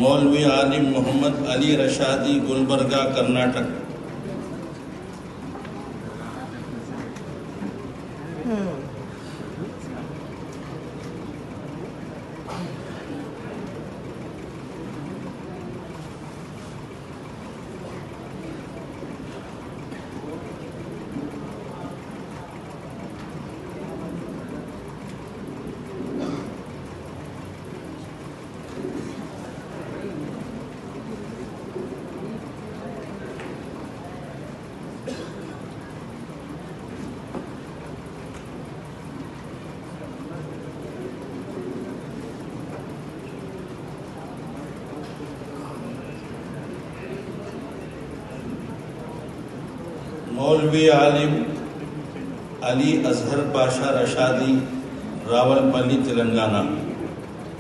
Maulvi Alim Mohammad Ali रशादी, Gulbarga, Karnataka. Maulvi Alim Ali Azhar Pasha रशादी, रावलपल्ली, Telangana.